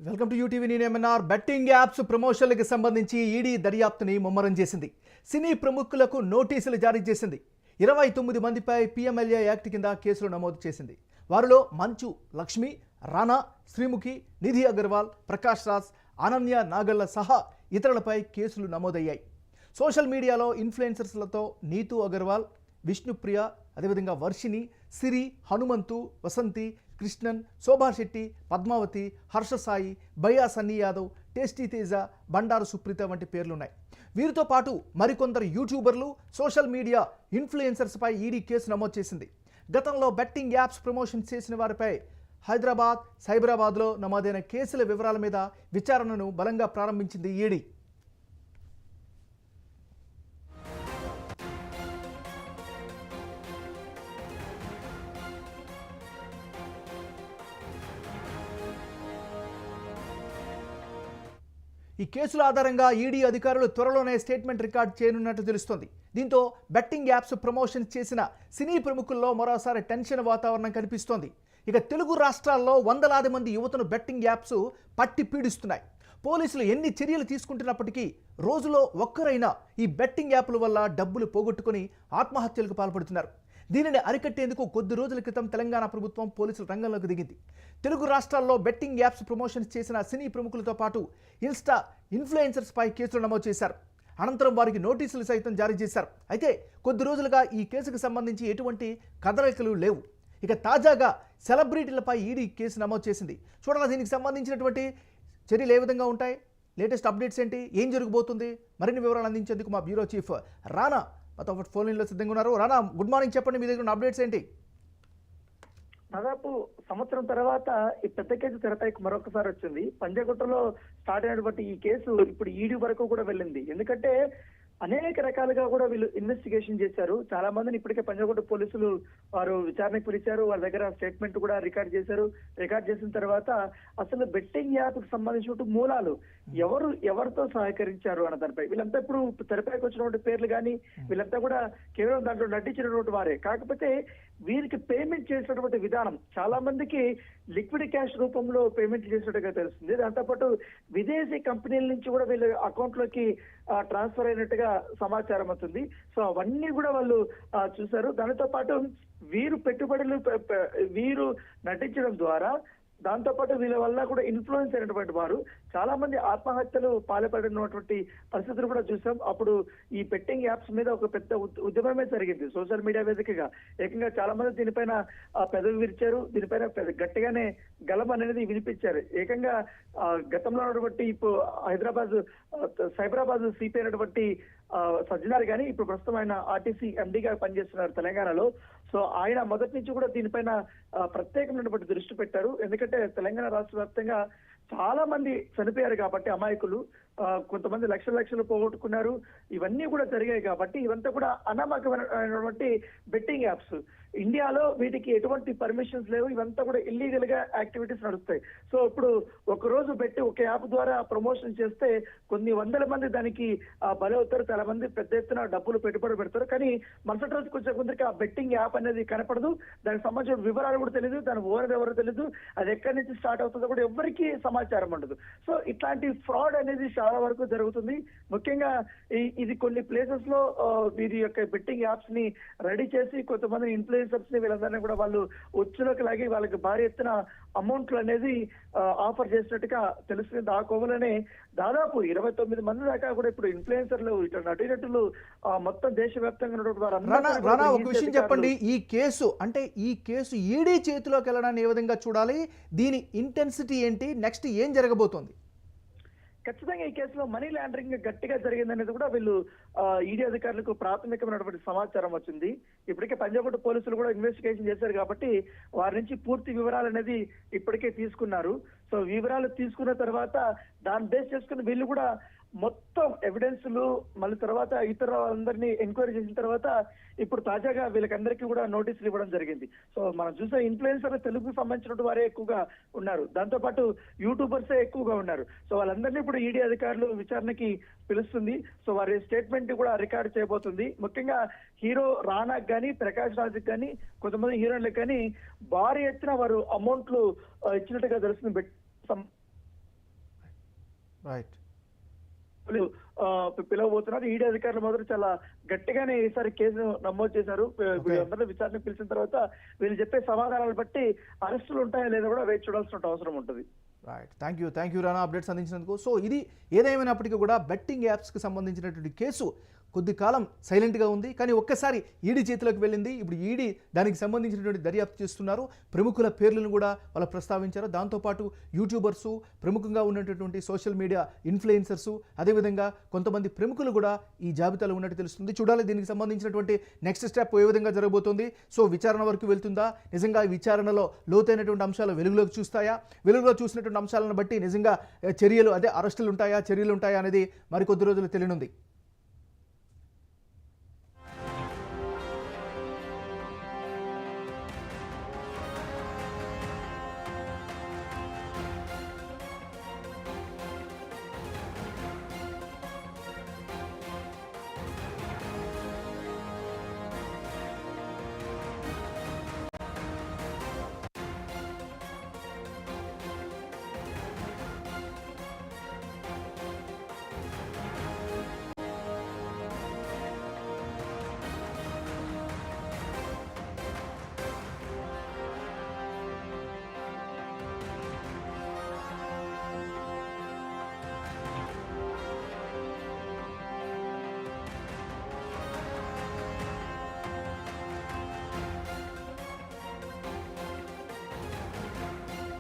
Welcome to UTV. నేను MNR. Betting apps ప్రమోషన్లకు సంబంధించి ED దర్యాప్తుని ముమ్మరం చేసింది. సినీ ప్రముఖులకు నోటీసులు జారీ చేసింది. 29 మందిపై పిఎంఎల్ఏ యాక్ట్ కింద కేసులు నమోదు చేసింది. వారిలో మంచు లక్ష్మి, రానా, శ్రీముఖి, నిధి అగర్వాల్, ప్రకాష్ రాజ్, అనన్య నాగళ్ల సహా ఇతరులపై కేసులు నమోదయ్యాయి. సోషల్ మీడియాలో ఇన్ఫ్లుయెన్సర్స్లతో నీతూ అగర్వాల్, విష్ణుప్రియ, అదేవిధంగా వర్షిని, సిరి, హనుమంతు, వసంతి, కృష్ణన్, శోభా శెట్టి, పద్మావతి, హర్షసాయి, బయ్యా సన్నీ యాదవ్, టేస్టీ తేజ, బండారు సుప్రీత వంటి పేర్లున్నాయి. వీరితో పాటు మరికొందరు యూట్యూబర్లు, సోషల్ మీడియా ఇన్ఫ్లుయెన్సర్స్పై ఈడీ కేసు నమోదు చేసింది. గతంలో బెట్టింగ్ యాప్స్ ప్రమోషన్ చేసిన వారిపై హైదరాబాద్, సైబరాబాద్లో నమోదైన కేసుల వివరాల మీద విచారణను బలంగా ప్రారంభించింది ఈడీ. ఈ కేసుల ఆధారంగా ఈడీ అధికారులు త్వరలోనే స్టేట్మెంట్ రికార్డ్ చేయనున్నట్టు తెలుస్తోంది. దీంతో బెట్టింగ్ యాప్స్ ప్రమోషన్ చేసిన సినీ ప్రముఖుల్లో మరోసారి టెన్షన్ వాతావరణం కనిపిస్తోంది. ఇక తెలుగు రాష్ట్రాల్లో వందలాది మంది యువతను బెట్టింగ్ యాప్స్ పట్టి పీడిస్తున్నాయి. పోలీసులు ఎన్ని చర్యలు తీసుకుంటున్నప్పటికీ రోజులో ఒక్కరైనా ఈ బెట్టింగ్ యాప్ల వల్ల డబ్బులు పోగొట్టుకుని ఆత్మహత్యలకు పాల్పడుతున్నారు. దీనిని అరికట్టేందుకు కొద్ది రోజుల క్రితం తెలంగాణ ప్రభుత్వం పోలీసులు రంగంలోకి దిగింది. తెలుగు రాష్ట్రాల్లో బెట్టింగ్ యాప్స్ ప్రమోషన్స్ చేసిన సినీ ప్రముఖులతో పాటు ఇన్స్టా ఇన్ఫ్లుయెన్సర్స్పై కేసులు నమోదు చేశారు. అనంతరం వారికి నోటీసులు సైతం జారీ చేశారు. అయితే కొద్ది రోజులుగా ఈ కేసుకు సంబంధించి ఎటువంటి కదలికలు లేవు. ఇక తాజాగా సెలబ్రిటీలపై ఈడీ కేసు నమోదు చేసింది. చూడాలి దీనికి సంబంధించినటువంటి చర్యలు ఏ విధంగా ఉంటాయి, లేటెస్ట్ అప్డేట్స్ ఏంటి, ఏం జరగబోతుంది, మరిన్ని వివరాలు అందించేందుకు మా బ్యూరో చీఫ్ రానా మాతో ఫోన్ లైన్లో సిద్ధంగా ఉన్నారు. రానా, గుడ్ మార్నింగ్. చెప్పండి, మీ దగ్గర ఉన్న అప్డేట్స్ ఏంటి? దాదాపు సంవత్సరం తర్వాత ఈ పెద్ద కేసు తెరపైకి మరొకసారి వచ్చింది. పంజాగుట్టలో స్టార్ట్ అయినటువంటి ఈ కేసు ఇప్పుడు ఈడీ వరకు కూడా వెళ్ళింది. ఎందుకంటే అనేక రకాలుగా కూడా వీళ్ళు ఇన్వెస్టిగేషన్ చేశారు. చాలా మందిని ఇప్పటికే పంజాగుట్ట పోలీసులు వారు విచారణకు పిలిచారు. వాళ్ళ దగ్గర స్టేట్మెంట్ కూడా రికార్డ్ చేశారు. రికార్డ్ చేసిన తర్వాత అసలు బెట్టింగ్ యాప్ కు సంబంధించిన మూలాలు ఎవరితో సహకరించారు అన్న దానిపై వీళ్ళంతా ఇప్పుడు తెరపైకి వచ్చినటువంటి పేర్లు కానీ వీళ్ళంతా కూడా కేవలం దాంట్లో నటించినటువంటి వారే. కాకపోతే వీరికి పేమెంట్ చేసినటువంటి విధానం చాలా మందికి లిక్విడ్ క్యాష్ రూపంలో పేమెంట్ చేసినట్టుగా తెలుస్తుంది. దాంతోపాటు విదేశీ కంపెనీల నుంచి కూడా వీళ్ళ అకౌంట్ లోకి ట్రాన్స్ఫర్ అయినట్టుగా సమాచారం అవుతుంది. సో అవన్నీ కూడా వాళ్ళు చూశారు. దానితో పాటు వీరు పెట్టుబడులు వీరు నటించడం ద్వారా దాంతోపాటు వీళ్ళ వల్ల కూడా ఇన్ఫ్లుయెన్స్ అయినటువంటి వారు చాలా మంది ఆత్మహత్యలు పాల్పడినటువంటి పరిస్థితులు కూడా చూసాం. అప్పుడు ఈ బెట్టింగ్ యాప్స్ మీద ఒక పెద్ద ఉద్యమమే జరిగింది సోషల్ మీడియా వేదికగా. ఏకంగా చాలా మంది దీనిపైన పెదవి విరిచారు. దీనిపైన గట్టిగానే గలం అనేది వినిపించారు. ఏకంగా గతంలో ఉన్నటువంటి ఇప్పుడు హైదరాబాద్ సైబరాబాద్ సిపి అయినటువంటి సజ్జనార్ గాని ఇప్పుడు ప్రస్తుతం ఆయన ఆర్టీసీ ఎండీగా పనిచేస్తున్నారు తెలంగాణలో. సో ఆయన మొదటి నుంచి కూడా దీనిపైన ప్రత్యేకమైనటువంటి దృష్టి పెట్టారు. ఎందుకంటే తెలంగాణ రాష్ట్ర వ్యాప్తంగా చాలా మంది చనిపోయారు కాబట్టి అమాయకులు, కొంతమంది లక్షలు పోగొట్టుకున్నారు. ఇవన్నీ కూడా జరిగాయి కాబట్టి ఇవంతా కూడా అనామకమైనటువంటి బెట్టింగ్ యాప్స్. ఇండియాలో వీటికి ఎటువంటి పర్మిషన్స్ లేవు. ఇవంతా కూడా ఇల్లీగల్ గా యాక్టివిటీస్ నడుస్తాయి. సో ఇప్పుడు ఒక రోజు పెట్టి ఒక యాప్ ద్వారా ప్రమోషన్ చేస్తే కొన్ని వందల మంది దానికి బలవుతారు. చాలా మంది పెద్ద ఎత్తున డబ్బులు పెట్టుబడి పెడతారు. కానీ మరుసటి రోజు కొంచెం కొందరికి ఆ బెట్టింగ్ యాప్ అనేది కనపడదు. దానికి సంబంధించిన వివరాలు కూడా తెలియదు. దాని ఓనర్ ఎవరో తెలియదు. అది ఎక్కడి నుంచి స్టార్ట్ అవుతుందో కూడా ఎవరికి సమాచారం ఉండదు. సో ఇట్లాంటి ఫ్రాడ్ అనేది చాలా వరకు జరుగుతుంది. ముఖ్యంగా ఇది కొన్ని ప్లేసెస్ లో వీరి యొక్క బెట్టింగ్ యాప్స్ ని రెడీ చేసి కొంతమంది ఇన్ఫ్లుయెన్సర్స్ ని వీళ్ళందరినీ కూడా వాళ్ళు ఉచ్చులోకి లాగి వాళ్ళకి భారీ ఎత్తున అమౌంట్లు అనేది ఆఫర్ చేసినట్టుగా తెలుస్తుంది. ఆ కోవలనే దాదాపు 29 మంది దాకా కూడా ఇప్పుడు ఇన్ఫ్లుయెన్సర్లు ఇటు నటీనటులు మొత్తం దేశవ్యాప్తంగా ఉన్నటువంటి వారు. ఒక విషయం చెప్పండి, ఈ కేసు ఈడీ చేతిలోకి వెళ్ళడాన్ని ఏ విధంగా చూడాలి, దీని ఇంటెన్సిటీ ఏంటి, నెక్స్ట్ ఏం జరగబోతోంది? ఖచ్చితంగా ఈ కేసులో మనీ లాండరింగ్ గట్టిగా జరిగిందనేది కూడా వీళ్ళు ఈడీ అధికారులకు ప్రాథమికమైనటువంటి సమాచారం వచ్చింది. ఇప్పటికే పంజాగుట్ట పోలీసులు కూడా ఇన్వెస్టిగేషన్ చేశారు కాబట్టి వారి నుంచి పూర్తి వివరాలు అనేది ఇప్పటికే తీసుకున్నారు. సో వివరాలు తీసుకున్న తర్వాత దాన్ని బేస్ చేసుకుని వీళ్ళు కూడా మొత్తం ఎవిడెన్స్లు మళ్ళీ తర్వాత ఇతర అందరినీ ఎంక్వైరీ చేసిన తర్వాత ఇప్పుడు తాజాగా వీళ్ళకందరికీ కూడా నోటీసులు ఇవ్వడం జరిగింది. సో మనం చూసే ఇన్ఫ్లుయెన్సర్ తెలుగుకు సంబంధించిన వారే ఎక్కువగా ఉన్నారు. దాంతోపాటు యూట్యూబర్సే ఎక్కువగా ఉన్నారు. సో వాళ్ళందరినీ ఇప్పుడు ఈడీ అధికారులు విచారణకి పిలుస్తుంది. సో వారి స్టేట్మెంట్ కూడా రికార్డు చేయబోతుంది. ముఖ్యంగా హీరో రానాకు కానీ ప్రకాష్ రాజ్కి కానీ కొంతమంది హీరోయిన్లకు కానీ భారీ ఎత్తున వారు అమౌంట్లు ఇచ్చినట్టుగా తెలుస్తుంది. రైట్. వీళ్ళు, పిలవబోతున్నారు. ఈడీ అధికారులు మాత్రం చాలా గట్టిగానే ఈసారి కేసును నమోదు చేశారు. వీళ్ళందరినీ విచారణ పిలిచిన తర్వాత వీళ్ళు చెప్పే సమాధానాలు బట్టి అరెస్టులు ఉంటాయా లేదా కూడా వేచి చూడాల్సిన అవసరం ఉంటుంది. Right. Thank you Rana updates అందించినందుకు. సో ఇది ఏదేమైనప్పటికీ కూడా బెట్టింగ్ యాప్స్కి సంబంధించినటువంటి కేసు కొద్ది కాలం సైలెంట్గా ఉంది, కానీ ఒక్కసారి ఈడీ చేతిలోకి వెళ్ళింది. ఇప్పుడు ఈడీ దానికి సంబంధించినటువంటి దర్యాప్తు చేస్తున్నారు. ప్రముఖుల పేర్లను కూడా వాళ్ళు ప్రస్తావించారు. దాంతోపాటు యూట్యూబర్సు, ప్రముఖంగా ఉన్నటువంటి సోషల్ మీడియా ఇన్ఫ్లుయెన్సర్సు, అదేవిధంగా కొంతమంది ప్రముఖులు కూడా ఈ జాబితాలో ఉన్నట్టు తెలుస్తుంది. చూడాలి దీనికి సంబంధించినటువంటి నెక్స్ట్ స్టెప్ ఏ విధంగా జరగబోతోంది. సో విచారణ వరకు వెళ్తుందా, నిజంగా ఈ విచారణలో లోతైనటువంటి అంశాలు వెలుగులోకి చూస్తాయా, వెలుగులో చూసినటువంటి అంశాలను బట్టి నిజంగా చర్యలు అరెస్టులు ఉంటాయా, చర్యలు ఉంటాయా అనేది మరికొద్ది రోజులు తెలియనుంది.